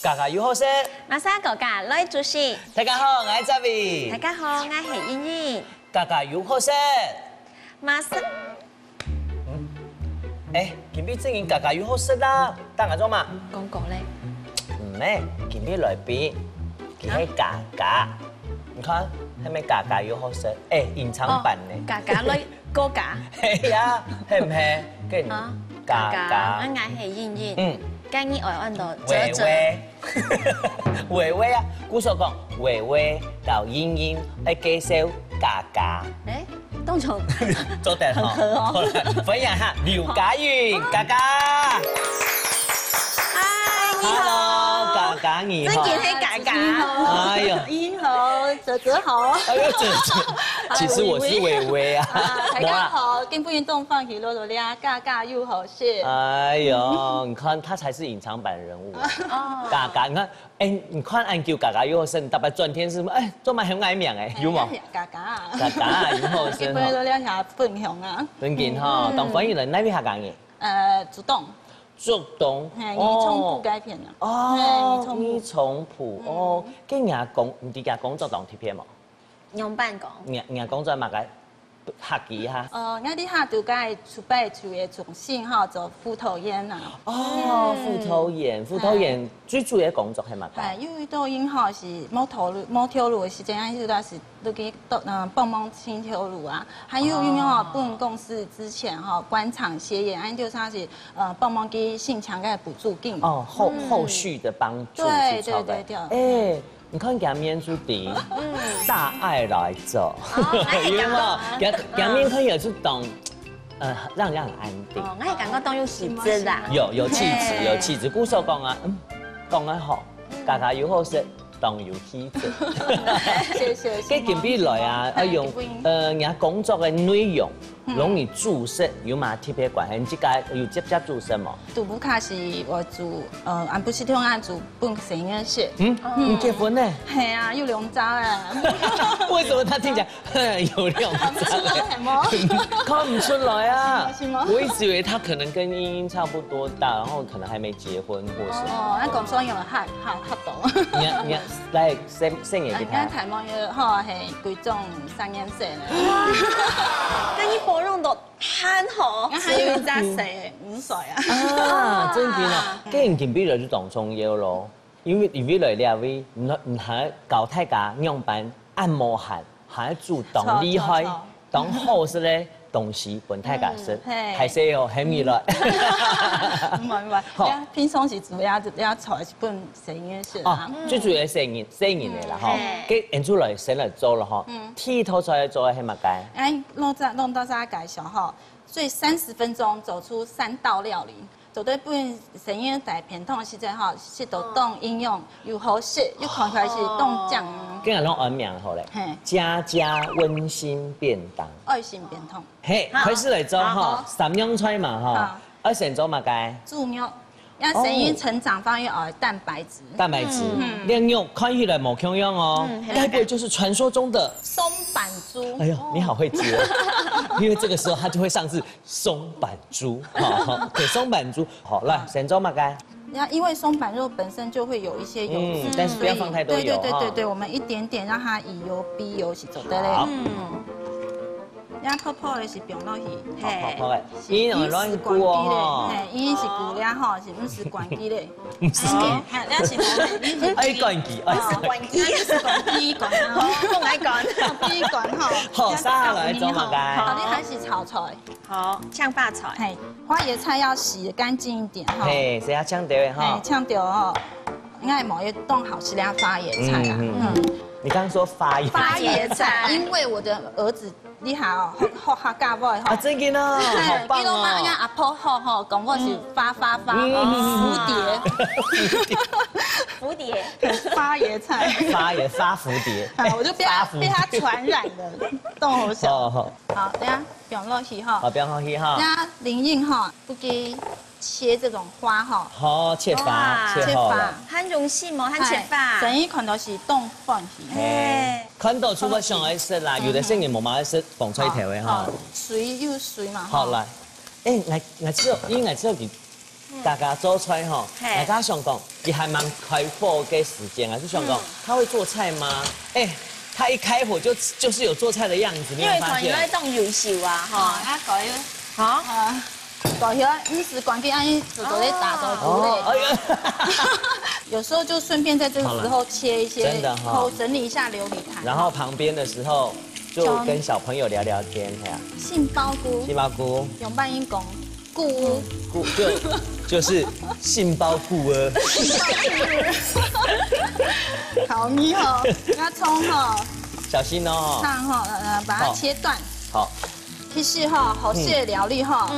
家家有好食，马莎哥哥来主席。大家好，我是扎伟。大家好，我是茵茵。家家有好食。马莎，今日正经家家有好食啦，等下做嘛？公公咧。唔係，今日來賓，佢係家家，你看係咪家家有好食？隱藏版咧。家家來哥家。係啊，係唔係？跟家家。我係茵茵。今日我按到微微，微微啊！古所講微微到茵茵，介紹家家。當場做得好，好來分享下劉家韻家家。Hello， 家家你好。真見係家家。哎呦，茵好，哲哲好。哎呦，哲，其實我是微微啊。大家好，跟不运动放起啰啰咧，嘎嘎又好事。哎呦，你看他才是隱藏版人物。家家，你看，你看按叫家家又好食，特別轉天是乜？做乜響矮名誒？有冇？嘎嘎。家家又好食。跟不运动咧下分享啊。真見哈，當翻譯人哪裡下講嘅？主動。竹東，宜聰埔改編啊。哦，宜聰埔哦，跟人講，唔知人工作當貼片冇？用辦公。人工作嘛個客機哈。我啲客就該出版處嘅總信哈做副頭煙啊。哦，副頭煙最主要工作係乜個？因為抖音哈是冇條路嘅時間，迄個是都給幫忙清條路啊。還有因為哈本公司之前哈官場歇業，安就他是幫忙給性強嘅補助金。哦，後續的幫助。對。你看鏡面主題，大愛來做，有冇？鏡面可以有這種，讓人很安定。哦，我係感覺當有氣質啦。有氣質。古所講啊，講得好，家家有好食，當有氣質。謝。跟近邊來啊，要用人家工作嘅內容。容易注射有嘛特別關係？你這個有接注射冇？杜布卡是我做安布西通案做本實驗室。你結婚呢？係啊，有兩扎啊。為什麼他聽起來有兩扎？看唔出來啊！我一直以為他可能跟茵茵差不多大，然後可能還沒結婚或是。哦，那講雙用合到。你來生嘢給他。而家台灣嘅嗬係貴重實驗室啦。那你保養到很好，我還有一扎5歲啊！真嘅啊！既然見邊來就當重要咯，因為來兩位唔係搞太假樣板按摩行，還主動厲害，當好食咧東西本太假食，係食哦很味來。唔係，平常時主要採一本實驗室啊。最主要係實驗嚟啦，嗬。跟人出來先嚟做咯，嗬。剃頭出來做係乜嘅？弄到大家介紹哈，所以30分鐘走出3道料理。做對本實驗大片湯時陣哈，是到當應用又好食，又看起來是當醬。跟人攏按名好咧，家家溫馨便當。愛心便當。嘿，開始嚟做哈，3樣菜嘛哈，先做乜嘅？豬肉。要生育成長方面蛋白質。蛋白質，靚肉看起來冇樣哦，該不會就是傳說中的松板豬？哎呦，你好會接，因為這個時候它就會上市松板豬，好，對，松板豬，好，來先做乜嘅？因為松板肉本身就會有一些油脂，但是不要放太多油。對，我們一點點讓它以油逼油是做得嘞。泡泡的是冰落去，泡的，伊用攞去咕哦，伊是咕了吼，是唔是關機嘞？唔是，那是關機，關機，關吼，放喺關，機關吼。好，沙來做乜嘅？好，你開始炒菜。好，嗆霸菜。嘿，花椰菜要洗乾淨一點哈。嘿，誰要嗆掉的哈？嗆掉哦，應該冇要凍好食啲花椰菜啊。你剛剛說發椰菜，因為我的兒子。你好，學客家話啊，真嘅啦，好棒哦！阿婆學講我是花蝴蝶，蝴蝶，花发椰菜，发蝴蝶，我就被它传染了，动好小。好，等下表落去哈。好，表落去哈。那林印哈，不给切这种花哈。好，切花，切好了。很用心哦，很切花。整一款都是冻放去。哎，看到除了上爱食啦，有的生意冇买爱食放出条的哈。水又水嘛。好来，我知道，因为我知道大家做菜哈，大家想讲，也还蛮开火的时间啊，就想讲，他会做菜吗？他一开火就是有做菜的样子，因为团员在动油烧啊，哈，啊改好，改下你是关键安走在打的之类。有时候就顺便在这个时候切一些，真的哈，整理一下琉璃台。然后旁边的时候就跟小朋友聊聊天，这样。杏鲍菇，用半音讲。菇就是杏鲍菇儿，烤米哈，那葱哈，小心哦，烫哈，把它切断。好，其实哈，好些料理哈，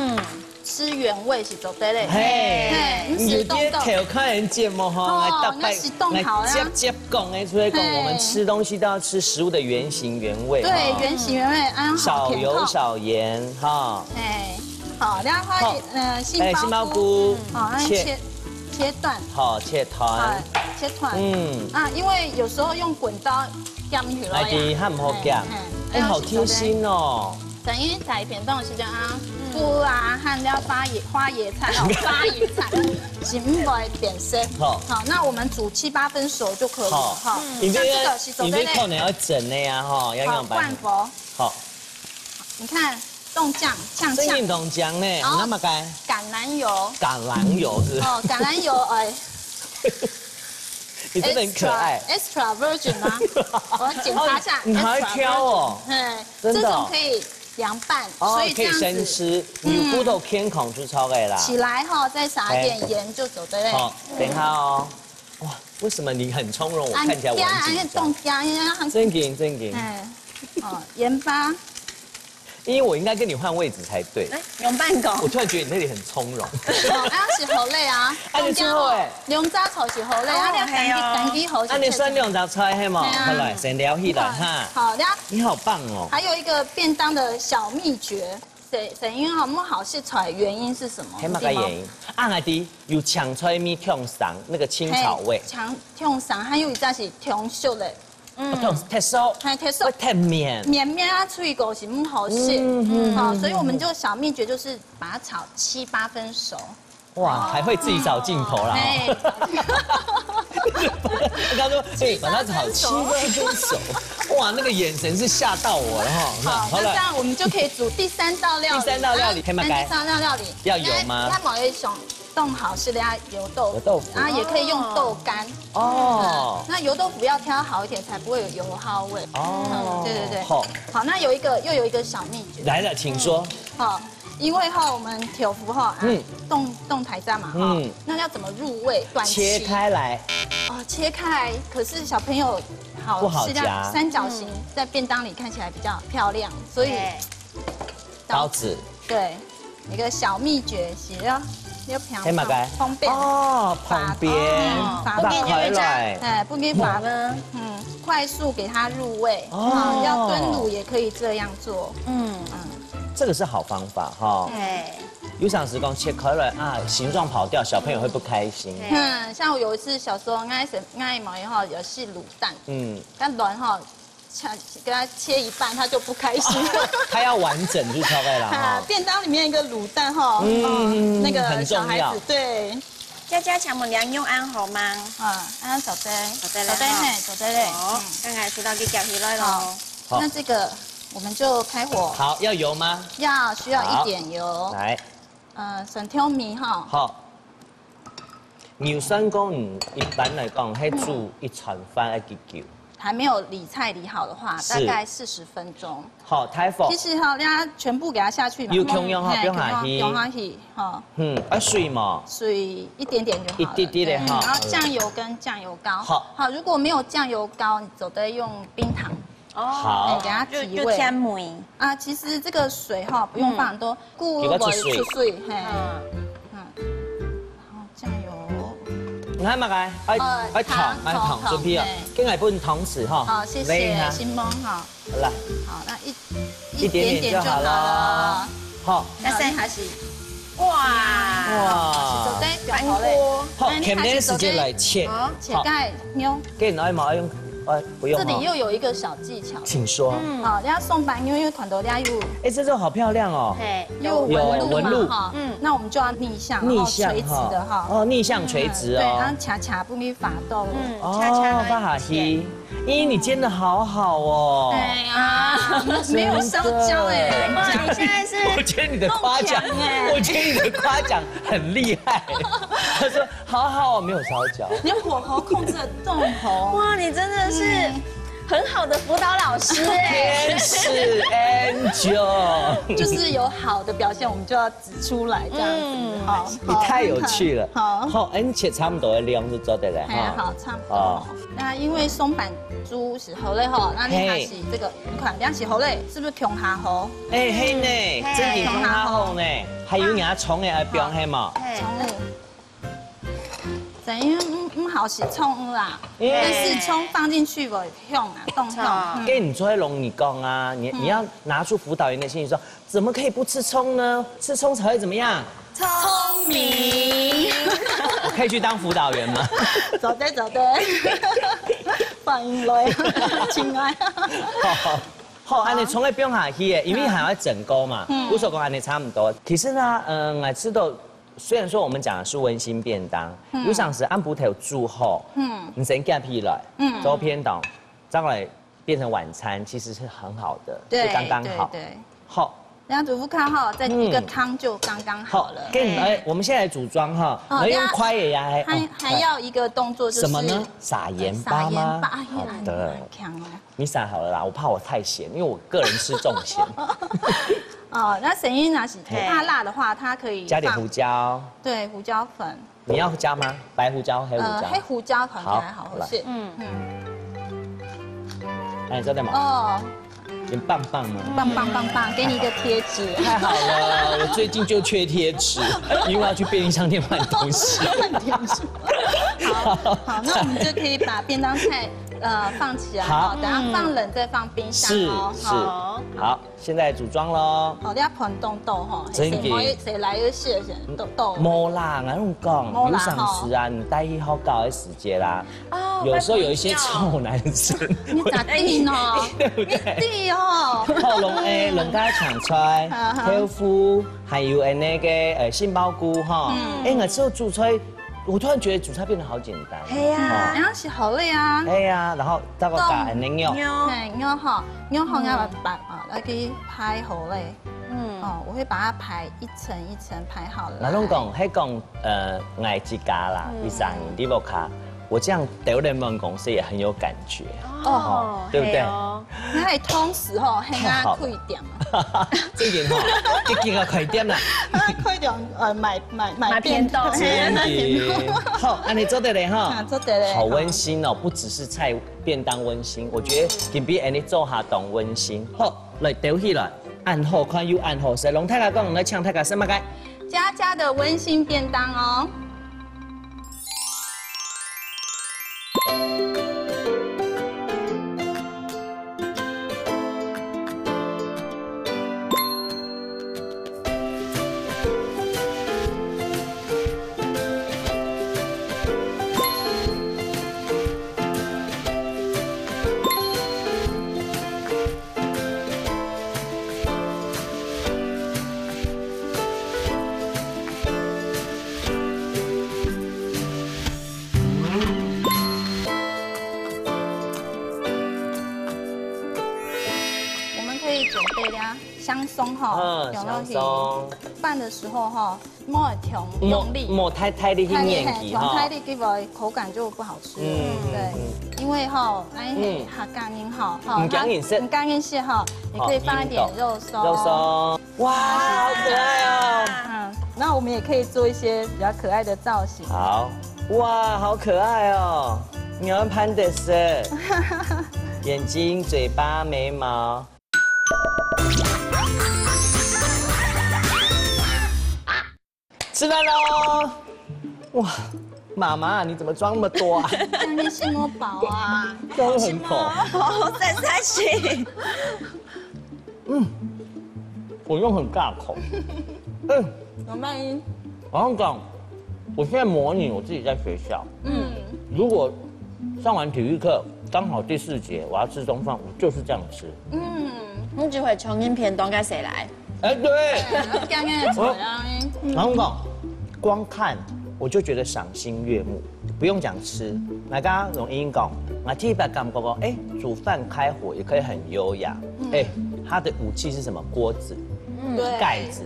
吃原味是做对嘞。嘿，有啲调侃人节目哈，那是冻好啦。接讲的，所以讲我们吃东西都要吃食物的原形原味。对，原形原味，少油少盐哈。好，然后杏鲍菇，好，切断，好，切团，因为有时候用滚刀夹起来，它唔好夹，好贴心哦。等于在片段时间啊，菇啊和了花椰菜，花椰菜是唔会变色。好，那我们煮7、8分熟就可以了。好，像这个是准备可能要整的呀，哈，要用罐头。好，你看。冻酱，生冻酱呢，那么该橄榄油是哦，橄榄油你真的很可爱 ，extra virgin 吗？我检查一下，你还会挑哦，真的，这种可以凉拌，所以可以生吃，有骨头偏孔就超给啦。起来哈，再撒点盐就走对。好，等一下哦，哇，为什么你很从容？我看起来我很紧张。正经。盐巴。因为我应该跟你换位置才对。用半狗。我突然觉得你那里很从容。是好累啊。你最好诶。两杂菜是好累，单机好。你选两杂菜嘿嘛，好来，先聊起来哈。好的。你好棒哦。还有一个便当的小秘诀，因为好不好是菜原因是什么？黑马个原因。我哋有抢菜米香肠那个青草味。香肠还有一只是香熟的。特殊，特绵啊，脆口是唔好食，好，所以我们就小秘诀就是把它炒7、8分熟。哇，还会自己找镜头啦！他说，把它炒7、8分熟，哇，那个眼神是吓到我了哈。好，那这样我们就可以煮第3道料理。第3道料理，黑马该。第3道料理要油吗？它某一种。冻好是加油豆腐，也可以用豆干哦。那油豆腐要挑好一点，才不会有油耗味哦。对。好，那又有一个小秘诀来了，请说。好，因为我们挑福冻台站嘛那要怎么入味？切开来。切开来，可是小朋友不好夹，三角形在便当里看起来比较漂亮，所以刀子。对，一个小秘诀是要。黑马该方便哦，旁边把回来，不给把呢，快速给它入味哦，要炖卤也可以这样做，这个是好方法哈。有想时光切开了啊，形状跑掉，小朋友会不开心。像我有一次小时候爱买哈，有是卤蛋，但软哈。给它切一半，他就不开心。他要完整就超开了。便当里面一个卤蛋哈，那个小孩子对。家请问两用安好吗？安走的嘞。好，刚才知道给夹起来了。那这个我们就开火。好，要油吗？需要一点油。来，蒜挑米哈。好。牛酸公一般来讲，係煮一餐飯要幾久？还没有理菜理好的话，大概40分钟。好，太火。其实哈，大家全部给它下去嘛。有空用哈，不用下去。用下去哈。水嘛。水一点点就好了。一滴滴的哈。然后酱油跟酱油膏。好，如果没有酱油膏，你走得用冰糖。好。给它提味。添梅。其实这个水哈不用放很多，顾不出水。然后酱油。唔係乜嘅，愛糖，準備啊，跟嚟半糖匙哈。好，謝謝新夢哈。好啦，好，那一點點就好了。好，那現在開始。哇！做啲翻鍋。好，前面時間來切。切蓋妞。跟住愛冇用，不用。這裡又有一個小技巧。請說。好，人家松板妞又團到倆有。哎，這種好漂亮哦。有紋路哈。那我們就要逆向，垂直的哈。哦，逆向垂直哦。對，然後恰不咪發豆。哦，發下去。咦，你煎得好好哦。對呀，沒有燒焦哎。哇，你現在是？我覺得你的誇獎很厲害。他說好好，沒有燒焦。你火候控制得動頭。哇，你真的是很好的輔導老師哎。天使 Angel， 就是有好的表現，我們就要指出來，這樣子。好，你太有趣了。好，而且差不多的量就做得了哈。好，差不多。那因為松板豬是好嘞哈，那你還是這個，你看這樣是好嘞，是不是強下好？哎嘿呢，真係強下好呢，還有人蔥的要標係嘛？蔥。等於唔好是蔥啦，但是蔥放進去會香啊，動香。跟你就會容易講啊，你要拿出輔導員的心情說，怎麼可以不吃蔥呢？吃蔥才會怎麼樣？聰明。我可以去當輔導員嗎？走的。歡迎來，親愛。好，安尼蔥會標下去嘅，因為還要整鍋嘛。我所講安尼差唔多。其實呢，我吃到。雖然說我們講的是溫馨便當，有陣時按部頭煮好，你先夾起來，做偏檔，再來變成晚餐，其實是很好的，就剛剛好。對，好。然後主婦看哈，再一個湯就剛剛好了。我們現在組裝哈，要用快也呀，還要一個動作就是什麼呢？撒鹽巴嗎？好的，你撒好了啦，我怕我太鹹，因為我個人吃重鹹。哦，那沈玉拿是怕辣的話，它可以加點胡椒。對，胡椒粉。你要加嗎？白胡椒、黑胡椒？黑胡椒可能還好些。哎，知道嗎？哦。很棒棒嗎？棒，給你一個貼紙。太好了，我最近就缺貼紙，因為我要去便利商店換東西。好，那我們就可以把便當菜放起來，好，等下放冷再放冰箱哦。是，好，現在組裝咯。好，你要盆凍豆哈，誰來有些人豆。冇啦，我咁講，有陣時啊，你帶去好高的時節啦，有時候有一些臭男生。你咋地哦？對不對？對哦。好，龍家長菜、豆腐，還有那個杏鮑菇哈。我之後煮菜。我突然覺得煮菜變得好簡單。係啊，然後是好嘞啊。係啊，然後再個加牛。牛好要把那個排好嘞。我會把它排一層一層排好了。嗱，講愛之家啦，第三第六卡，我這樣對人們公司也很有感覺。哦，對不對？你係通時吼，係啱開店啊。這件吼，這個開店啦。開店買便當。好，那你做得嘞哈？做得嘞。好溫馨哦，不只是菜便當溫馨，我覺得特別你做下當溫馨。好，來丟起來，按好看又按好勢。龍太太講，來搶太太什麼該？家家的溫馨便當哦。香鬆哈，香鬆拌的時候哈，莫用力，莫太力去碾起哈，太力給我口感就不好吃。對，因為哈，它乾硬哈，唔乾硬色，唔乾硬色哈，你可以放一點肉鬆。肉鬆，哇，好可愛哦。那我們也可以做一些比較可愛的造型。好，哇，好可愛哦。你要潘的是眼睛、嘴巴、眉毛。吃飯嘍！哇，妈妈，你怎么装那么多啊？这样你心摸饱啊，都很口。好才行。我用很大口。有卖音。我想讲，我现在模拟我自己在学校。如果上完体育课，刚好第4节我要吃中饭，我就是这样吃。你就会重音片段跟谁来？哎，对。刚刚的然后讲，光看我就觉得赏心悦目，不用讲吃。那刚刚用英讲，那第一把感觉讲，哎，煮饭开火也可以很优雅。哎，它的武器是什么？锅子，盖子，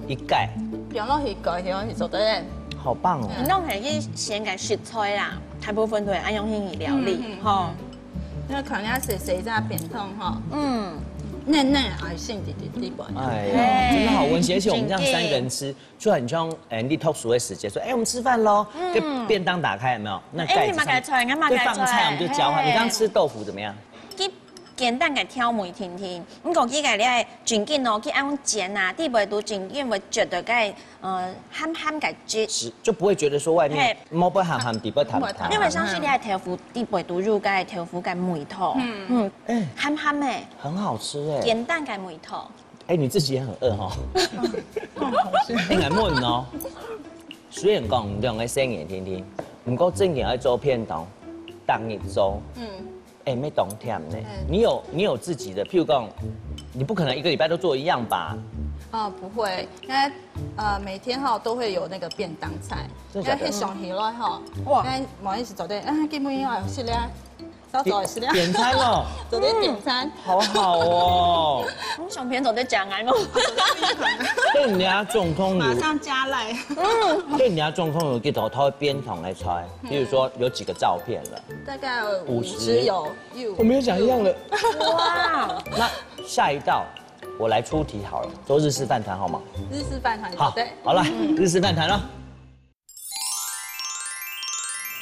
一盖。用落去盖，用去做对。好棒哦！你弄係去先嘅食材啦，大部分都係按用興去料理，吼。那可能要谁在扁痛哈，嫩癌性的地方。哎呀，真的好温馨，而且我们这样3个人吃，就很像你特殊的时间，说我们吃饭喽，跟便当打开有没有？那盖子上对放菜，我们就交换。你刚刚吃豆腐怎么样？简单嘅挑梅甜甜，咁個幾個你係轉緊咯，去按煎啊，啲味道轉緊會絕對嘅鹹鹹嘅汁，就不會覺得說外面摸不鹹鹹，底不淡淡。因為上次你係豆腐啲味道入嘅豆腐嘅梅頭，鹹鹹嘅，很好吃哎，簡單嘅梅頭。哎，你自己也很餓哈，應該悶哦。雖然講兩個生意天天，唔過正經喺做片當，當一周。哎，没懂甜呢。你有自己的，譬如讲，你不可能1个礼拜都做一样吧？不会，因为每天哈都会有那个便当菜，因为上起来哈，哇，因为某一时做的，基本上是咧，早早是咧。点餐哦，做的点餐，好好哦。我上片做的讲啊，对人家总统马上加赖。对人家总统有几头，他会编同来猜，比如说有几个照片了，大概50有。我没有讲一样的。哇，那下一道。我来出题好了，做日式饭团好吗？日式饭团好，对，好了，日式饭团了。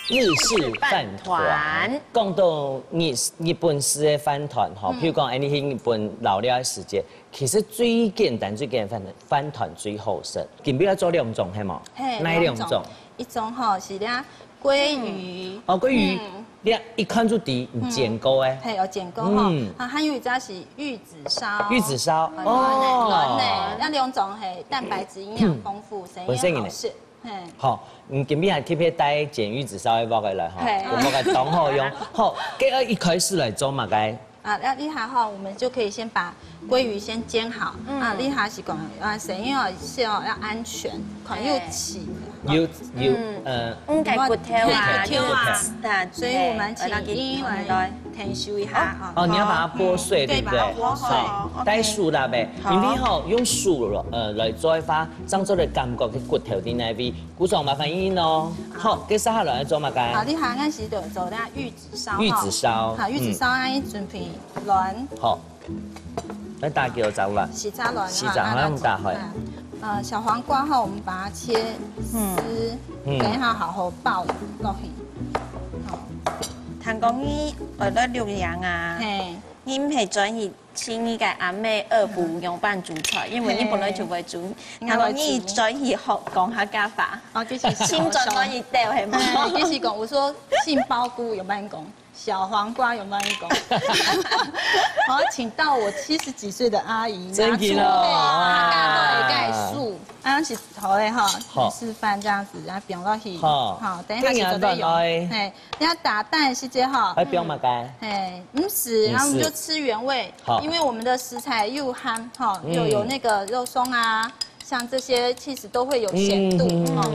日式饭团，讲到日本式的饭团哈，譬如讲，你去日本老了的时间，其实最简单饭团最好食。今边要做2种，系吗？哪2种？一种哈是咧鲑鱼。哦，鲑鱼。你一看就知煎过诶，系有煎过哈，还有一家是玉子烧，玉子烧哦，那2种系蛋白质营养丰富，生意好食。好，今边还特别带煎玉子烧的包过来哈，我们给当好用。好，这一开始来做嘛该。那厉害哈，我们就可以先把鲑鱼先煎好。厉害是讲生意是要安全，看又起。有改骨头啊，所以我们请英来填修一下哈。哦，你要把它剥碎，对不对？好，带薯啦呗。因为吼用薯来做法，长出来感觉嘅骨头啲那边，鼓掌麻烦英哦。好，给撒下来做嘛该。好，你下开始就做咧玉子烧。玉子烧。好，玉子烧安尼准备卵。好，来打给我走啦。洗炸卵。洗炸那么大块。小黄瓜哈，我们把它切丝，等一下好好爆落去。好，听讲你为了六样啊，你唔系转去请你个阿妹2步用饭煮菜，因为你本来就会煮。听讲你转去学讲客家话，就是新转转去掉系吗？就是讲，我说杏鲍菇有慢讲。小黄瓜有慢讲，好，请到我70几岁的阿姨拿出大概数，是好的哈，示范这样子，然后表落去，好，等一下就都有，哎，等下打蛋时间哈，还表嘛该，不是，然后我们就吃原味，因为我们的食材又憨哈，有那个肉松啊，像这些其实都会有咸度哈。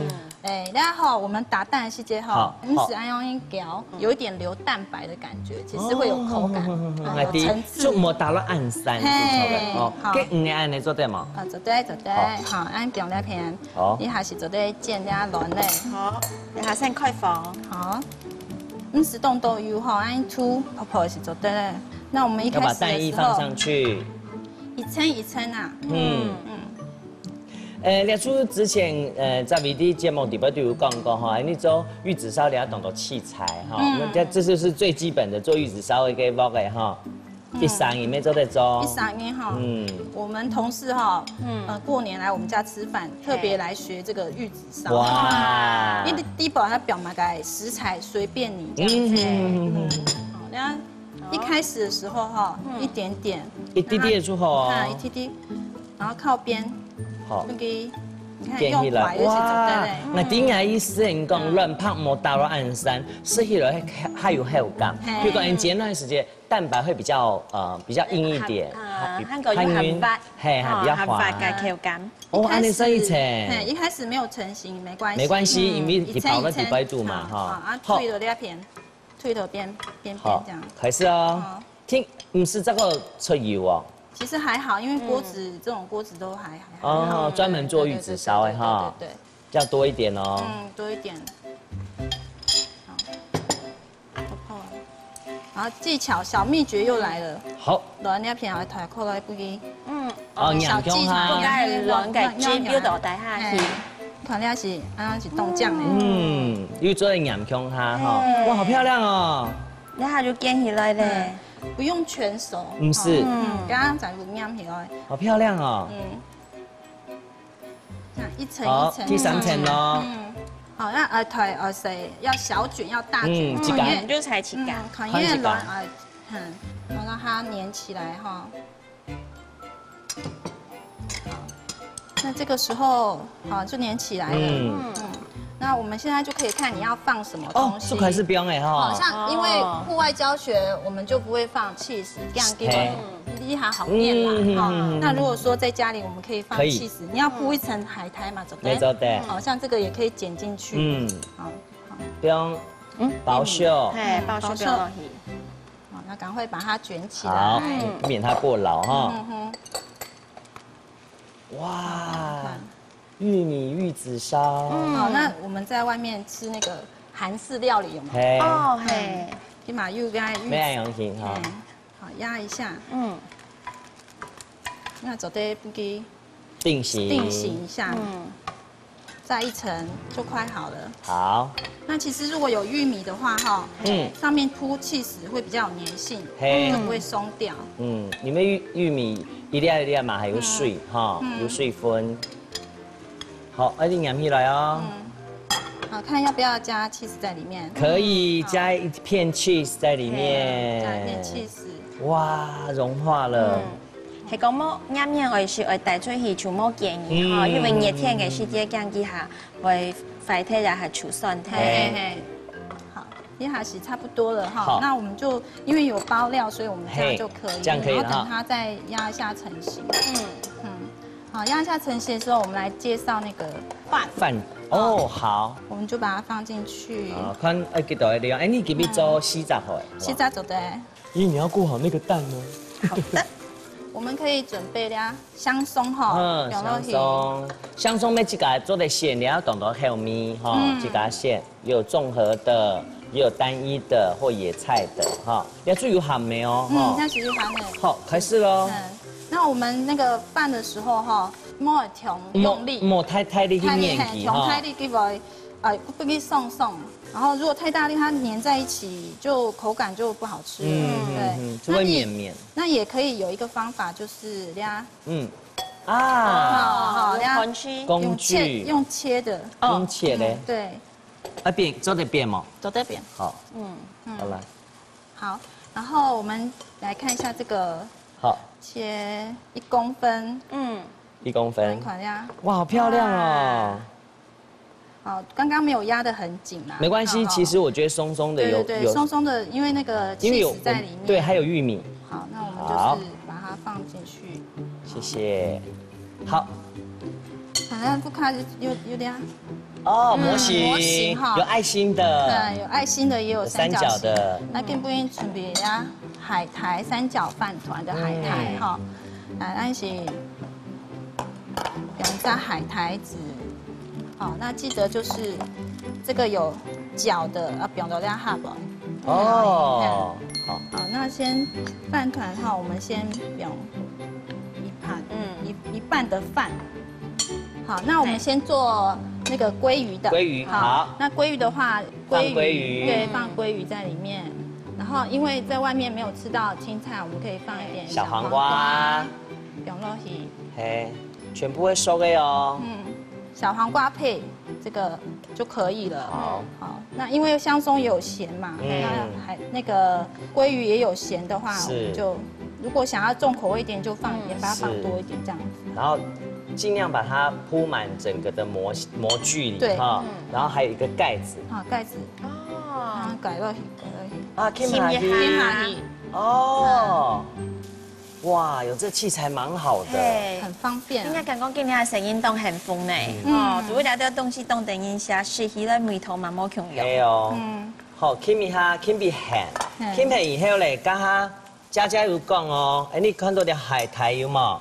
然后我们打蛋的时间哈，是按用一条，有一点流蛋白的感觉，其实会有口感，有层次。就冇打到暗山，哦，给5个按你做对吗？做对，好，按表那片，你还是做对煎俩卵嘞，好，你还先开火，好，是冻豆油哈，按出泡泡是做对嘞。那我们一开始要把蛋液放上去，一层一层啊，列出之前在 VD 节目里边都有讲过哈，你做玉子烧你要懂得器材哈，那这就是最基本的做玉子烧的一个包嘅哈。一三年没做得做。13年哈，我们同事哈，过年来我们家吃饭，特别来学这个玉子烧。哇！因为第一宝它表嘛改食材随便你这样子。好，那一开始的时候哈，一点点，一滴滴的出口啊，一滴滴，然后靠边，好，那个你看用拐又是对。那顶下意思人讲乱拍莫打到暗山，吃起来还有口感。比如讲，你煎那段时间蛋白会比较硬一点，香港有很滑，嘿，比较滑嘅口感。哦，安尼所以成，一开始没有成型，没关系，没关系，因为你包了几百度嘛，哈。啊，推头两片，推头边这样。开始哦。听，不是这个出油哦。其实还好，因为锅子这种锅子都还好。哦，专门做玉子烧哎哈。对。要多一点哦。多一点。好。然后技巧小秘诀又来了。好。攞呢一片我抬開來杯。小技巧。我係兩個煎標度底下去。看呢是安是凍醬的。又做的鹽香哈哈。哇，好漂亮哦。一下就煎起來咧。不用全熟，不是，刚刚在卤面起来，好漂亮哦，那一层一层，第三层咯，好，那腿谁要小卷要大卷，就才起干，看因为软然后让它粘起来哈，好，那这个时候好就粘起来了，那我们现在就可以看你要放什么东西。这还是不用哎哈。好像因为户外教学，我们就不会放 cheese， 这样给你还好念啦。哈，那如果说在家里，我们可以放 cheese， 你要铺一层海苔嘛，对不对？好像这个也可以剪进去。好，不用，保秀。保秀不用落去。好，那赶快把它卷起来，好，免它过老哈。哇。玉米玉子烧，好，那我们在外面吃那个韩式料理有没有？哦，嘿，起码又跟没爱用心哈。好，压一下，那走的不给定型一下，再一层就快好了。好，那其实如果有玉米的话哈，上面铺cheese会比较有粘性，就不会松掉。你们玉米一粒一粒嘛，还有水哈，有水分。好，一定粘起来哦。好，看要不要加 cheese 在里面？可以加一片 cheese 在里面。加一片 cheese。哇，融化了。係講冇啱面我是會帶出去全冇建議哈，因為熱天嘅時間降低下會快啲也係除酸體。好，也還是差不多了哈。那我們就因為有包料，所以我們這樣就可以。這樣可以。然後等它再壓一下成型。好，壓一下成型的時候，我們來介紹那個飯。哦，好。我們就把它放進去。看幾多的量？哎，你給你做西雜好哎。西雜做的。咦，你要顧好那個蛋哦。好的。我們可以準備啦，香鬆哈。香鬆要自家做的餡，你要懂得後面哈，自家餡有綜合的，也有單一的或野菜的哈。要注意有鹹味哦。要注意鹹味。好，開始嘍。那我們那個飯的時候哈，莫調用力，莫太力去捏起哈，太力給不給鬆，然後如果太大力，它粘在一起，就口感就不好吃。對，就會綿。那也可以有一個方法，就是工具用切的，用切的，對，做得扁嗎？做得扁。好，好來，好，然後我們來看一下這個。好，切1公分，1公分，哇，好漂亮哦！好，刚刚没有压得很紧啦，没关系，其实我觉得松松的有松松的，因为那个cheese在里面，对，还有玉米。好，那我们就是把它放进去。谢谢。好，好像不看有点。哦，模型哈，有爱心的，有爱心的，也有三角的。那更不用准备呀，海苔三角饭团的海苔哈，那是用在海苔籽。好，那记得就是这个有角的，不用到这样哈吧。哦，好。好，那先饭团哈，我们先用一半的饭。好，那我们先做那个鲑鱼的。鲑鱼好。那鲑鱼的话，放鲑鱼。对，放鲑鱼在里面，然然后因为在外面没有吃到青菜，我们可以放一点小黄瓜，永乐鱼，嘿，全部会熟的哦。小黄瓜配这个就可以了。好，那因为香松也有咸嘛，那还那个鲑鱼也有咸的话，我们就如果想要重口味一点，就放盐巴放多一点这样子。然后尽量把它铺满整个的模具里哈，然后还有一个盖子。盖子。哦。改了。啊，天麻鱼。哦。哇，有这器材蛮好的，很方便。应该讲今天的声音都很丰呢。哦，如果聊到东西动等一下，是起来眉头嘛冇强用。系哦。好，Kimi 哈，Kimi 咸，Kimi 以后咧，家下家有讲哦，你看到条海苔有冇？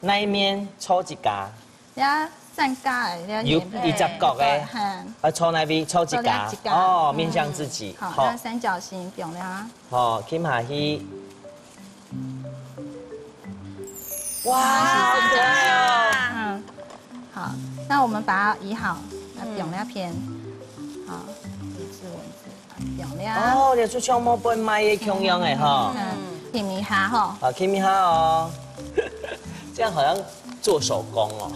那一面抽一家。呀，三家的。有20角的，抽那边抽一家。哦，面向自己。好，那三角形漂亮。好，Kimi 下去。哇，好可爱哦！好，那我们把它移好，那表那片，好，是文字，表那。哦，你出像冇本买的同样的哈。甜米哈哈。好，甜米哈哦。这样好像做手工哦。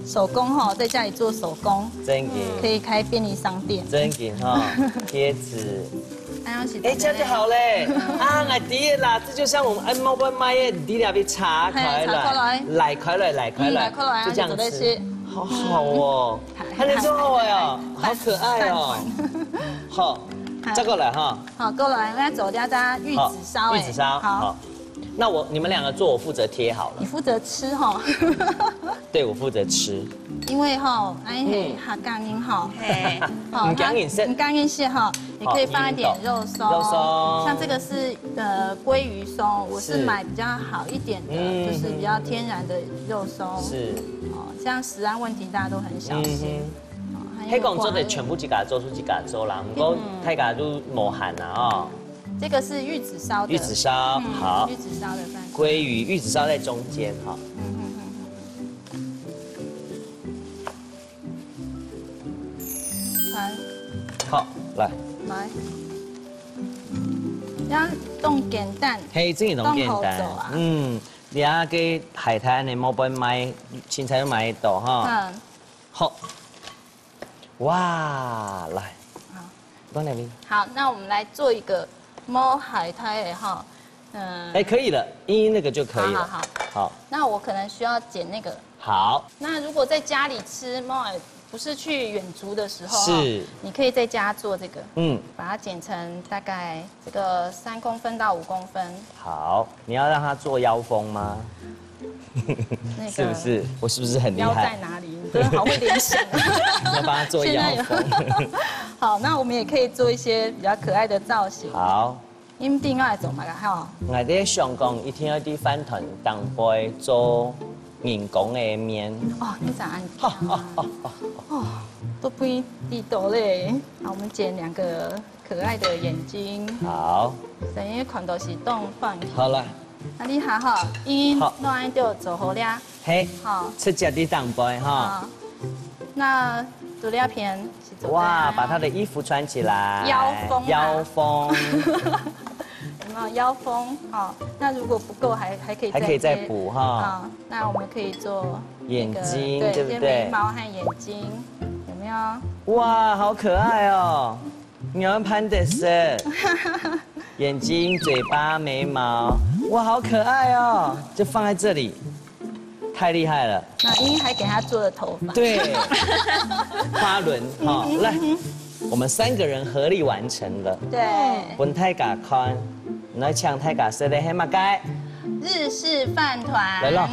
手工哈，在家里做手工，真的。可以开便利商店。真的哈，贴纸。这样就好嘞！啊，我第一啦，这就像我们按摩板买的，你那边插开来，来开来，就这样吃，好好哦，还能做好哟，好可爱哦。好，再过来哈。好，过来，我要走掉家玉子烧。玉子烧，好。那你们两个做，我负责贴好了。你负责吃哈。对，我负责吃。因为哈，哈干音哈，好，干音是，干音是哈，你可以放一点肉松，像这个是鲑鱼松，我是买比较好一点的，就是比较天然的肉松，是，哦，像食安问题大家都很小心。黑工做的全部自家做出自家做啦，不过太家都无限啦哦。这个是玉子烧的，玉子烧好，玉子烧的饭，鲑鱼玉子烧在中间哈。好，来，要冻简单，嘿，真系冻简单，你啊给海滩的某本买青菜都买得到哈。好，哇，来，到那边。好，那我们来做一个摸海苔的哈，可以了，因那个就可以了。好，那我可能需要剪那个。好，那如果在家里吃摸海。不是去远足的时候，是，你可以在家做这个，把它剪成大概这个3公分到5公分。好，你要让它做腰封吗？是不是？我是不是很厉害？腰在哪里？你真的好会联想。要帮它做腰封。好，那我们也可以做一些比较可爱的造型。好，你们定爱做嘛？哈。我哋上讲一天要啲饭团当杯做人工的面。哦，你咋安？哦，都不一地多嘞。好，我们剪2个可爱的眼睛。好。等于看到是冻饭。好了。那你还好，因弄安就做好了。嘿。好。吃只的当杯哈。那做了片是做。哇，把他的衣服穿起来。腰封。有没有腰封？好，那如果不够还可以再补哈。好，那我们可以做眼睛，对不对？眉毛和眼睛有没有？哇，好可爱哦！你要潘德斯，眼睛、嘴巴、眉毛，哇，好可爱哦！就放在这里，太厉害了。那英还给他做了头发。对，花轮好，来，我们3个人合力完成了。对。本太嘎看，来抢太嘎色的黑马街。日式饭团。来了。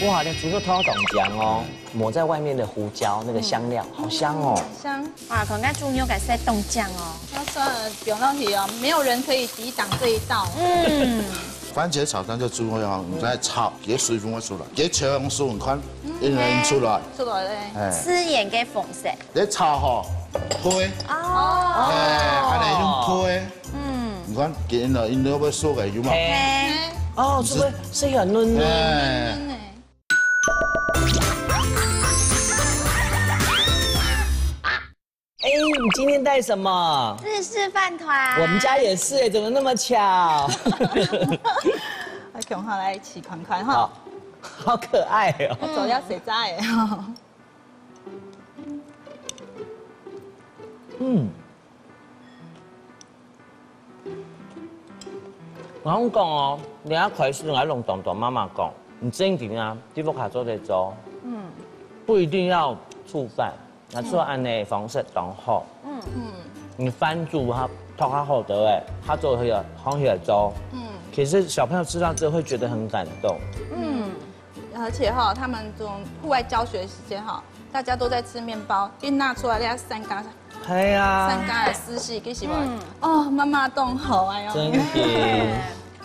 哇，那猪肉头懂酱哦，抹在外面的胡椒那个香料，好香哦。香。哇，可能猪肉给塞冻酱哦。那算了，不用到题哦，没有人可以抵挡这一道。番茄炒蛋就煮好哦，你再炒，佢水分會出來，佢長數唔看，因為出來。出來咧。吃鹽嘅粉色。你炒好，配。哦。安尼用配。你看，見到因都要熟嘅有嘛？哦，是不是是很嫩呢？哎，你今天带什么？日式饭团。我们家也是哎，怎么那么巧？来，跟我来一起看看哈。好可爱哦。走要谁在？我讲讲哦，你要开始来弄东东，妈妈讲，你正经啊，地方卡做得做，不一定要醋饭，那做按呢方式当好，你翻煮它炒它好的哎，它做起来好起来做，可是小朋友吃到之后会觉得很感动，而且哈，他们这种户外教学时间哈，大家都在吃面包，一拿出来，人家三家。系啊，三家的私事，其实哦，妈妈冻好哎呦。真的。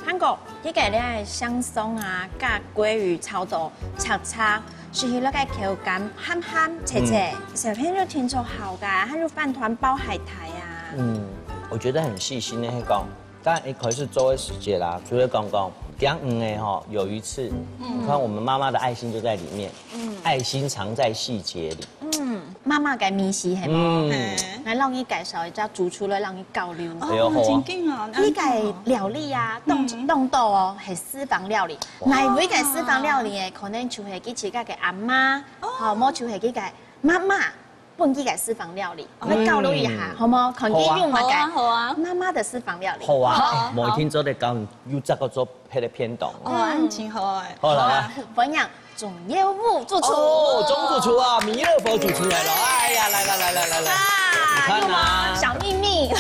韩国，你家咧的香松啊，甲鲑鱼炒到炒炒，是迄那个口感憨憨脆脆，小朋友听说好噶，还有饭团包海苔啊。我觉得很细心的迄讲，当然一开始做的时间啦，除了讲讲讲的哈，有一次，你看我们妈妈的爱心就在里面，爱心藏在细节里。妈妈嘅秘史系冇？来让你介绍一下煮出来，让你交流。真紧哦！你嘅料理啊，冻到哦，系私房料理。每位嘅私房料理嘅，可能就系佢自家嘅阿媽，好冇就系佢嘅媽媽，本佢嘅私房料理。我哋交流一下，好冇？看佢用乜嘅？好啊。媽媽的私房料理。好啊，每天做得教又这个做配的偏懂。安情好哎。好了。分享总业务主厨。哦，总主厨啊，弥勒佛主厨来了。哎呀，来，你看啊，小秘密。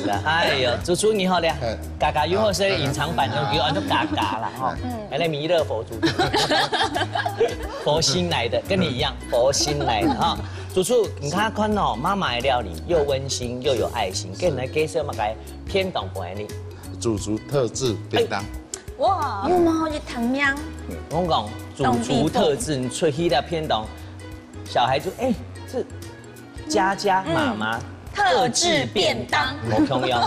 来，哎呦，主厨你好了，嘎嘎又或是隐藏版的，比如按照嘎嘎啦哈，来弥勒佛主厨，佛心来的，跟你一样，佛心来的哈。主厨，你看看哦，妈妈的料理又温馨又有爱心，跟你来介绍嘛个偏懂不你？主厨特制便当。哇，有冇好似藤喵？我讲主厨特制，你出去的偏懂，小孩就这家妈妈特制便当，冇强要，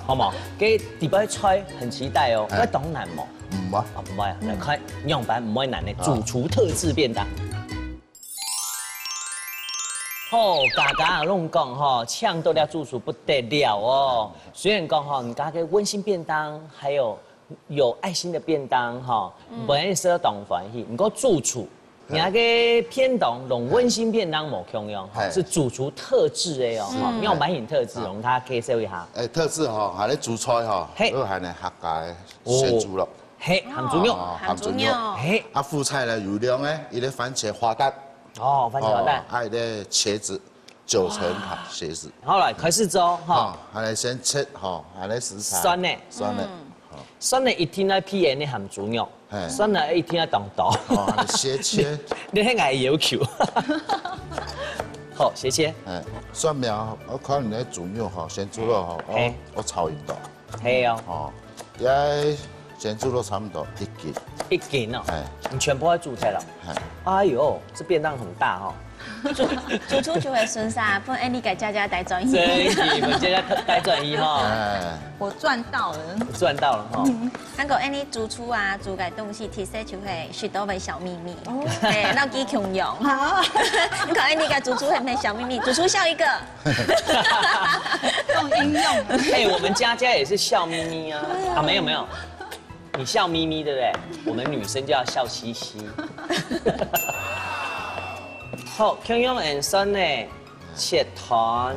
好冇？给第八菜很期待哦，会懂难冇？唔啊，唔会啊，来看样板唔会难的，主厨特制便当。哦，嘎嘎弄讲哈，呛到了主厨不得了哦。虽然讲哈，你家个温馨便当，还有爱心的便当哈，不然说懂欢喜。不过主厨，你那个偏懂弄温馨便当冇强用，是主厨特制的哦，要买饮特制，让他介绍一下。特制哈，还咧煮菜哈，都还咧客家鲜猪肉，嘿，含猪肉，含猪肉，嘿，啊副菜咧有料咧，一个番茄花蛋，哦，番茄花蛋，还有咧茄子，9层卡茄子。好了，开始做哈，还咧先切哈，还咧食材。酸的，酸的。酸的一听到屁眼的含猪肉，酸的一听到冻豆。哦，斜切。你迄个要求。好，斜切。蒜苗，我看你咧煮肉哈，先煮肉哈，我炒一道。系哦。哦，也先煮肉差不多1斤。1斤哦。你全部要煮菜了。哎呦，这便当很大哈。主厨就会顺啥，不然你给家带转移。真你们家带转移哈。我赚到了。赚到了哈。那个你主厨啊，煮嘅东西其实就会许多嘅小秘密，哎，那几强用。好，你看你嘅主厨係咪小秘密？主厨笑一个。用应用。哎，我们家也是笑眯眯啊。啊，没有，你笑眯眯对不对？我们女生就要笑嘻嘻。好，香用塩酸呢，切团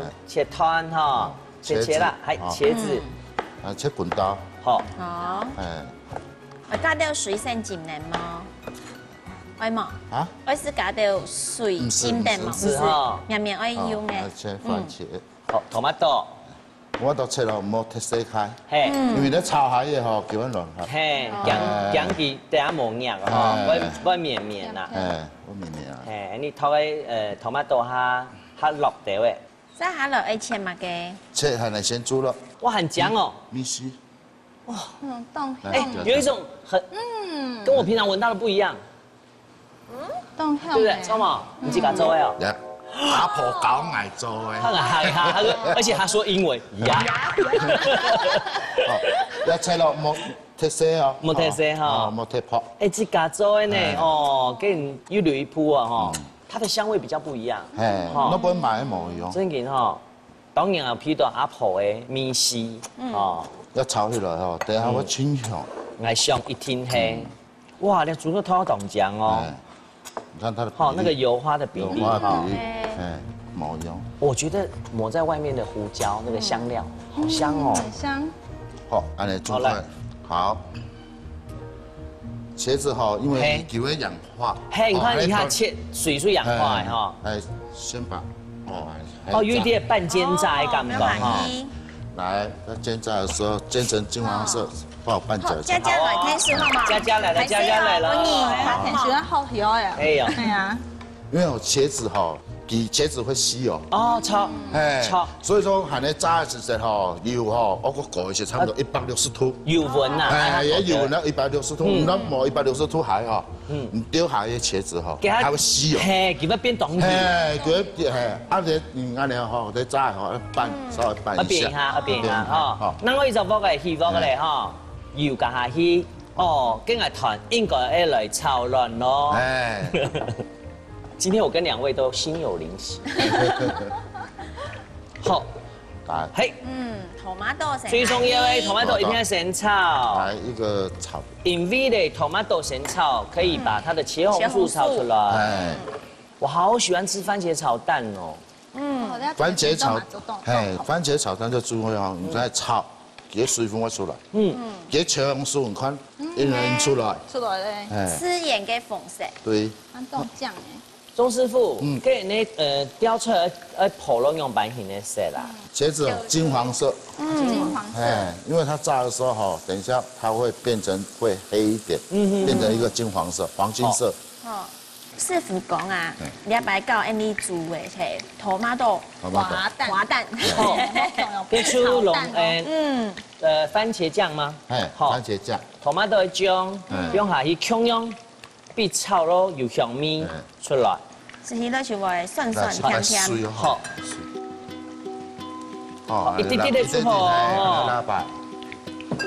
哈，切啦，还茄子，切滚刀，好，我加到水先浸嚟麼？愛麼？啊？我是加到水浸定麼？是哈，面面愛用嘅。切番茄，好，tomato，我都切了莫特洗开，嘿，因为咧炒下嘢吼叫阮乱合。嘿，姜其第一模样吼，我绵绵啦。我明明啊。嘿，你头个tomato 哈落掉诶。再下落一切嘛嘅。切还能先煮了。哇，很姜哦。米须。那种冻哎，有一种很跟我平常闻到的不一样。冻对不对？超毛，你自己做的哦。阿婆搞爱做的。他而且他说英文呀。要切了莫特色哦。莫特色哈。莫特泡。哎，自己做的呢，哦，跟有留一铺啊哈，它的香味比较不一样。哎，那本买一模一样。真嘅哈，当然啊，譬如阿婆的米丝哦。要炒起来吼，等下我清香。爱香一听黑，哇，你煮个头冻酱哦。你看它的好，那个油花的比例哈，毛油。我觉得抹在外面的胡椒那个香料，好香哦，很香。好，安尼煮开，好。茄子哈，因为就会氧化。嘿，你看一下切水水氧化的哈。哎，先把有一点半煎炸的感觉哈。来，在煎炸的时候煎成金黄色，帮我拌搅一下。佳来开始好吗？佳来了，佳来了。他很喜欢好油哎。哎呀，对呀。因为茄子哈，茄子会吸油。哦，炒。炒。所以说，喊你炸的时候哈，油哈，我过一些差不多160度。油温呐。哎，也油温了160度，那么160度还好。你丢下些茄子哈，它会吸油。嘿，给它变冻油。嘿，给安尼吼，在炸吼，稍微拌一下。变下哈。那我就放个希望个嘞哈，油加下去，哦，跟个团应该要来炒乱咯。哎。今天我跟2位都心有灵犀。好，嘿，tomato 最重要的 tomato 一定要先炒。来一个炒。因为的 tomato 先炒，可以把它的茄红素炒出来。哎，我好喜欢吃番茄炒蛋哦。番茄炒，番茄炒蛋就煮好，你再炒，给水分会出来。给茄红素很快，一人出来。出来嘞。吃盐给粉色。对。安冻酱哎。钟师傅，给你雕出来普通用版型的色啦。茄子金黄色。金黄色。因为它炸的时候哈，等一下它会变成会黑一点，变成一个金黄色、黄金色。师傅讲啊，你白教安尼煮的是tomato滑蛋。跟出龙番茄酱吗？番茄酱。tomato 酱，用下去控用。必炒咯，有香味出来。是迄个就会酸甜甜。好。一滴滴的出好哦。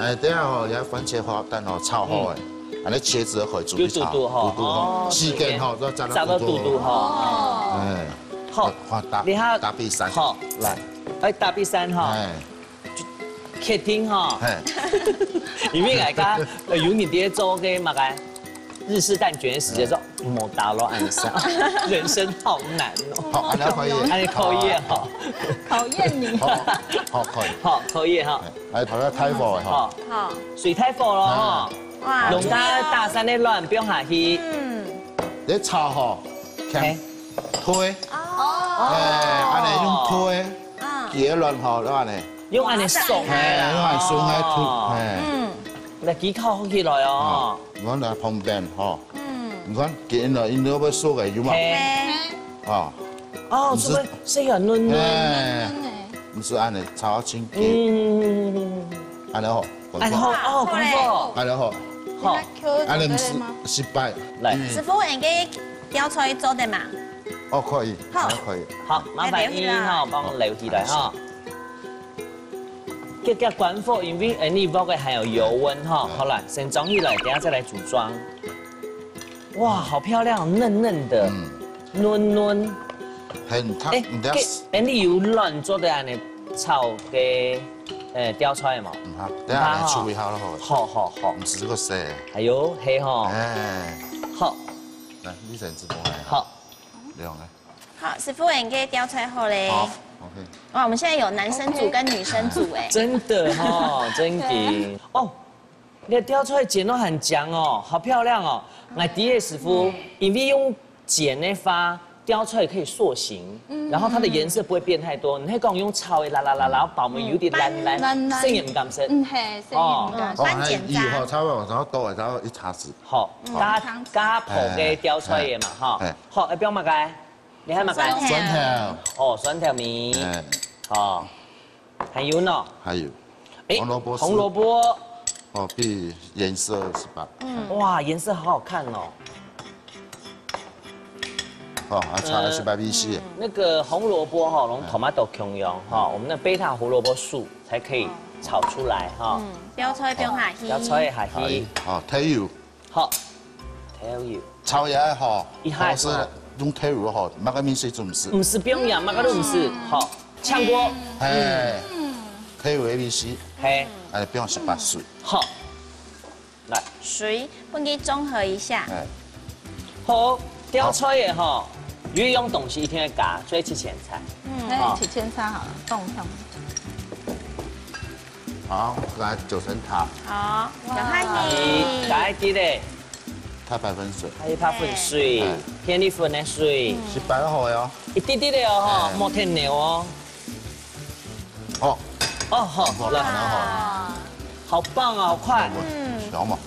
哎，等下吼，也番茄花蛋吼炒好诶，安尼茄子可以煮炒。嘟吼。时间吼都炸到嘟嘟吼。哎。好。你好。大比3。好，来。哎，大比3哈。客厅哈。里面大家有你爹做嘅嘛个？日式蛋卷的时间说莫打落岸上，人生好难哦。好，安尼可以，安尼考验哈，考验你。好可以。好考验哈。来，头要太火哈。好。水太火了哈。哇。弄它大山的乱，不用下去。你炒吼，推。安尼用推，鸡卵吼，你安尼。用安尼送的啦。用安尼送的推。来几口起来哦。我来旁边吼。你看，因都要熟的有嘛？哦，是不是很嫩嫩？不是安尼炒清鸡。安尼好。安尼好哦，功夫。安尼好。好。安尼不是失败。来，师傅，应该雕出来做的嘛？哦，可以。好，可以。好，麻烦你哈，帮我留起来哈。叫关火，因为你包嘅还有油温哈。好了，先装起来，等下再来组装。哇，好漂亮，嫩嫩的，嫩。很烫。你有乱做的安尼炒嘅雕出来嘛？等下来处理好了好。好。唔是这个色。哎呦，黑哈。好。来，你先直播来。好。亮哎。好，师傅应该雕出来好嘞。OK。哇，我们现在有男生组跟女生组哎。真的哈，真的哦。你的雕出来剪都很强哦，好漂亮哦。我第一师傅，因为用剪的法雕出来可以塑形，然后它的颜色不会变太多。你可以讲用炒的啦，然后薄面有点烂，生也唔敢生。嘿，生也唔敢生。番剪渣。然后倒然后一茶匙。好，加泡嘅雕出嚟嘛，哈。好，一邊乜嘅？你係乜嘅？酸條。哦，酸條面。哦，還有呢？還有。紅蘿蔔。哦，比顏色是吧？哇，顏色好好看哦。哦，炒的是白米絲。那個紅蘿蔔哈，用 tomato 芎用哈，我們的貝塔胡蘿蔔素才可以炒出來哈。雕菜不用下去。雕菜下去。好，睇油。好，睇油。炒嘢哈，一下是用睇油哈，那個米水就唔是。唔是不用養，那個都唔是。好，炝鍋。哎。睇油的米絲。嘿。哎，不用18水。好。來。水，幫你綜合一下。好。雕菜嘅哈，因為用東西一定要夾，所以切前菜。那切前菜好了，凍上。好，來9層塔。好，有下去。加一啲咧，太白粉水。還有拍粉水，偏啲粉嘅水。是白好喲。一啲啲嘅哦，冇太牛哦。哦。哦，好了，好棒啊，好快。香嘛。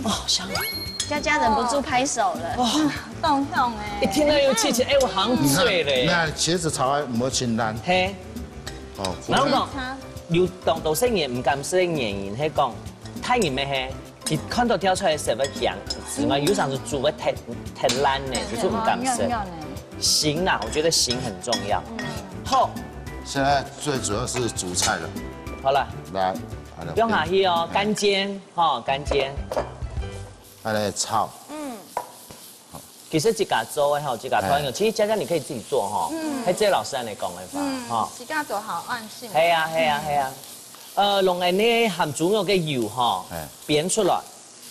哦，香。佳佳忍不住拍手了，哇，凍香哎！一聽到有氣氣，哎，我好像醉咧。那茄子炒得唔好清淡。嘿。哦。然後講，要當到生嘢唔敢食嘅原因係講，太鹽咩係？你看到雕出來食不香，是嗎？有時候是煮得太爛呢，就是唔敢食。形啦，我覺得形很重要。好。現在最主要是煮菜了。好了。來，不用客氣哦，乾煎，哈，乾煎。來炒。其實自家做的哈，自家做的，其實佳佳你可以自己做哈。喺這老師嚟講嘅話，哈。自家做好按性。係啊係啊係啊。用嗰啲含豬肉嘅油哈，煸出來。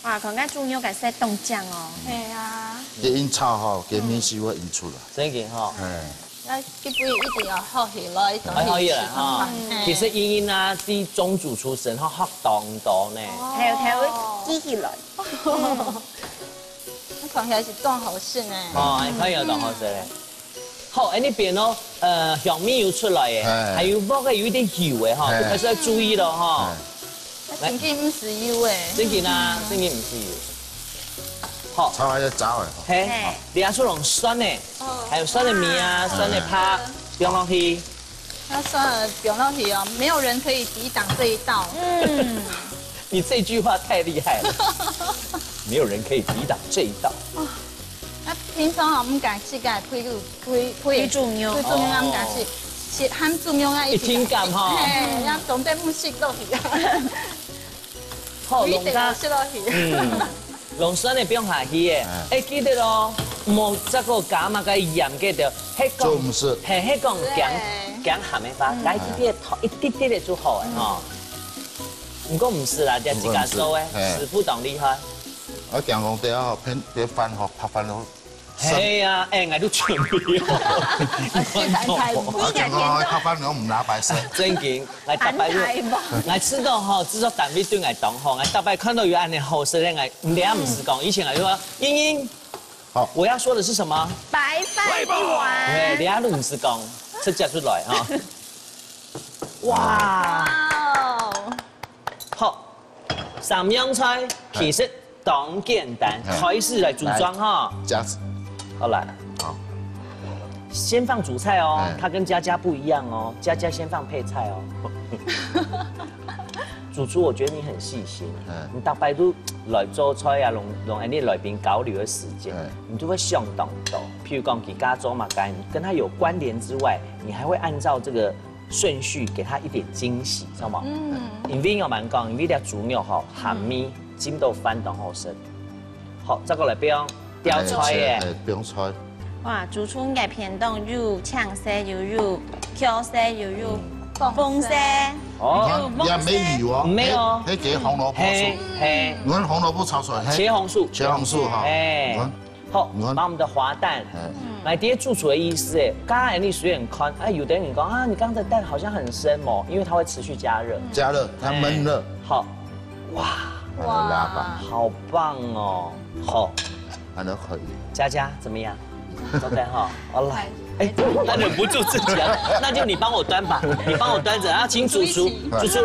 哇，佢家豬肉嘅識凍醬哦。係啊。你印炒哈，給面絲會印出來。真嘅哈。那基本一定要好起來，好起來哈。其實英英啊，啲宗主出身，佢學當呢。係會記起來。看起來是當好事呢。哦，你可以有當好事咧。好，喺呢邊咯，香米油出來嘅，還有嗰個有一點油嘅哈，還是要注意咯哈。正經唔是油誒。正經啊，正經唔是油。好，炒下一炸嘅。嘿，你阿叔用酸的，還有酸的米啊，酸的趴，不用落去。那酸的不用落去哦，沒有人可以抵擋這一道。你這句話太厲害了，沒有人可以抵擋這一道。那平常我們講世界配豬肉，配豬肉我們講是含豬肉啊，一聽感哈，嘿，要總得唔食落去啊。好，龍家食落去。龍酸你不用下去嘅，哎記得咯，冇這個加嘛個鹽嘅就，就唔是，係講講鹹嘅法，加一啲啲嘅就好嘅吼。唔過唔是啦，就自家做嘅，師傅當厲害。我講講啲啊，啲飯嗬拍飯咯。係啊，誒我都準備好。我講講拍飯我唔拿白色。真嘅，我特別我知道吼，至少單位對我當吼，我特別看到有安尼好食咧，我唔唔是講，以前我就話英英，好，我要說的是什麼？白飯一碗。對，你阿都唔是講，直接出來哈。哇！好，3樣菜其實當簡單，開始來組裝哈。夾子。好來，好，先放主菜哦，它跟佳佳不一樣哦，佳佳先放配菜哦。主廚，我覺得你很細心，你大概都來做菜啊，用喺你裏邊交流的時間，你都會相當多。譬如講給家做嘛，跟它有關聯之外，你還會按照這個順序給它一點驚喜，知道嗎？因為我蠻講，因為啲豬肉吼鹹米煎到翻當好食。好，這個嚟邊雕菜嘅，標菜。哇，主廚應該偏凍肉、炝絲有肉、Q 絲有肉、風絲。哦，也沒有哦，沒有，係給紅蘿蔔素，嘿，你看紅蘿蔔炒出來，茄紅素，茄紅素哈，哎，好，把我們的滑蛋，來啲主廚的意思，剛才你隨便看，哎，有的人講啊，你剛才蛋好像很深哦，因為它會持續加熱，加熱，它悶熱，好，哇，哇，好棒哦，好，還能可以，佳佳怎麼樣？ OK 哈，我来。哎，他忍不住自己啊，那就你帮我端吧，你帮我端着，然后请主厨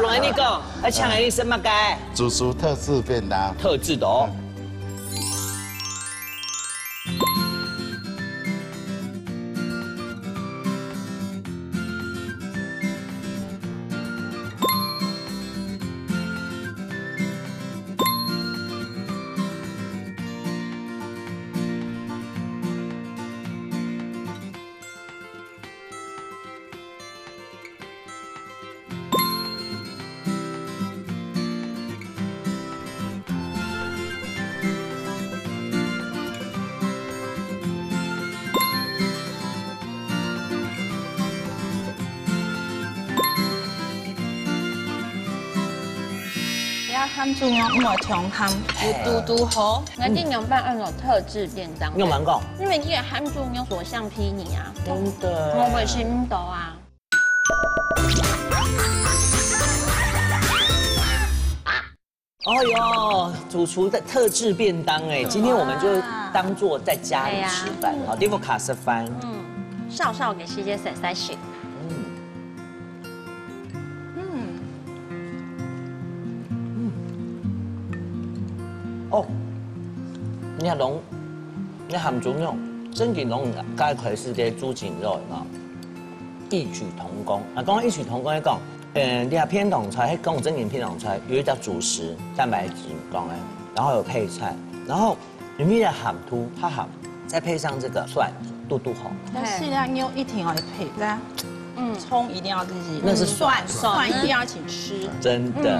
来那个，来抢来一什么该？主厨特制便当，特制的哦。ham猪肉唔係長ham，要嘟好。我定兩班按照特制便當。用蠻講，因為呢個ham豬肉所向披靡啊，真的。我會心到啊。哦呦，主廚的特制便當哎，今天我們就當做在家裡吃飯，好，呢個卡式飯。少少嘅時間食晒食。哦，你係攏，你鹹豬肉，真嘅攏加佢是啲豬頸肉嘛，異曲同工。啊，講異曲同工，講，你係偏東菜，跟我真嘅偏東菜，有一道主食蛋白質講誒，然後有配菜，然後裡面的鹹豬，它鹹，再配上這個蒜，嘟嘟好。但是呢，牛一定要配啦，蔥一定要自己，那是蒜一定要一起吃，真的。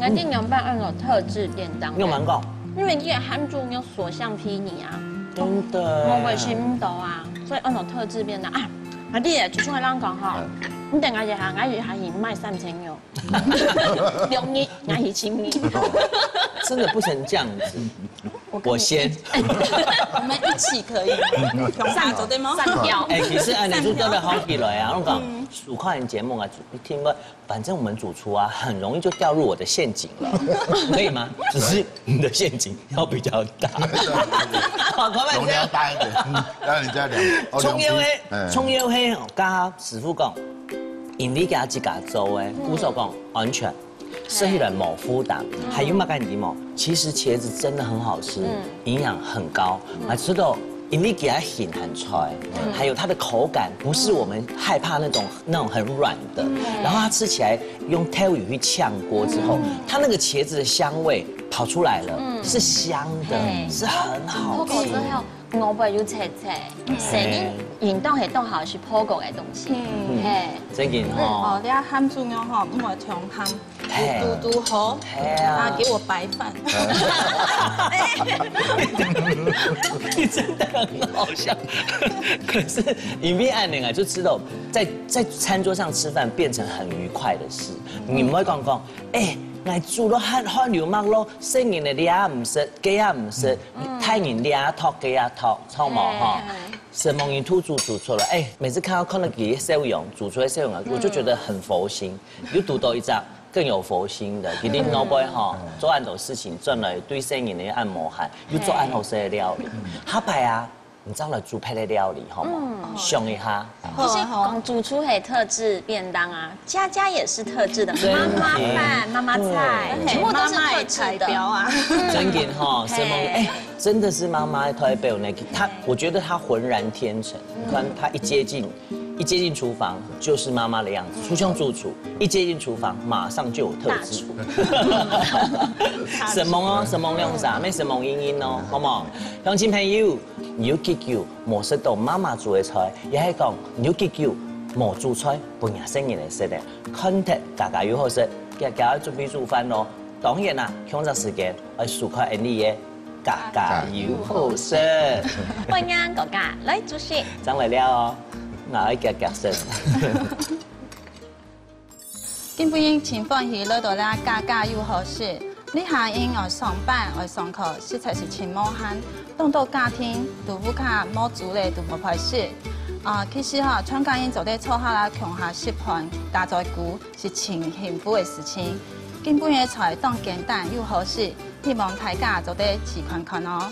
我定兩班按照特制便當。用蠻講，因為呢個鹹豬肉所向披靡啊，真的。我會心到啊，所以按照特制便當啊。阿弟啊，最中意啷講哈，你等下日下，我係賣3000肉，2億我係1000億。真的不成這樣子，我先。我們一起可以，上走對嗎？上吊。哎，其實你就真的好起來啊！我講5塊錢節目啊，聽過，反正我們主廚啊，很容易就掉入我的陷阱了，可以嗎？只是你的陷阱要比較大。好，容量大一點，要人家蔥油黑，加師傅講，因為加自家做誒，古手講安全。雖然冇負擔，還有乜干gì冇？其實茄子真的很好吃，營養很高，還吃到因為給它很出來，還有它的口感不是我們害怕那種很軟的，然後它吃起來用태우魚去炝鍋之後，它那個茄子的香味跑出來了，是香的，是很好吃。我不要切切，成日運動係當下是破過嘅東西。真嘅哦，你啊鹹豬肉嗬，唔係長鹹，要嘟好，啊給我白飯。你真的很好笑，可是因為安寧啊，就吃到在餐桌上吃飯變成很愉快的事。你唔可以講，哎。我煮咗喝牛肉咯，生人嘅料唔食，雞啊唔食，太人料托雞啊托，錯冇哈？什麼人煮出來，哎，每次看到那個笑容，煮出來笑容啊，我就覺得很佛心。又讀到一張更有佛心的，佢哋老闆哈做很多事情，賺來對生人嘅按摩汗，又做很好食嘅料理。下擺啊，你知道來煮配的料理好嗎？想一下。其實講主廚係特制便當啊，家家也是特制的，媽媽飯、媽媽菜，全部都是特制的啊。真嘅哈，什麼哎，真的是媽媽的台標那個，我覺得她渾然天成。你看她一接近廚房就是媽媽的樣子，出胸主廚一接近廚房馬上就有特質。什麼哦，什麼用啥？咩什麼音哦，好唔好？鄉親朋友，你要記住，冇食到媽媽做嘅菜，亦係講你要記住冇做菜，半日生意嚟食嘅 content 家要好食，家準備做飯咯。當然啦，搶咗時間，我數開 Andy 嘅家要好食。歡迎哥哥來主食。上嚟了哦。我夾聲。今晡情況係攞到啦，家又好食。你下應我上班我上課，實在是情無限。當到家庭都不卡冇煮咧，都冇排食。其實哈，全家人做啲坐下啦，共下食飯，加在鼓是情幸福嘅事情。今晡嘅菜當簡單又好食，希望大家做啲試看看哦。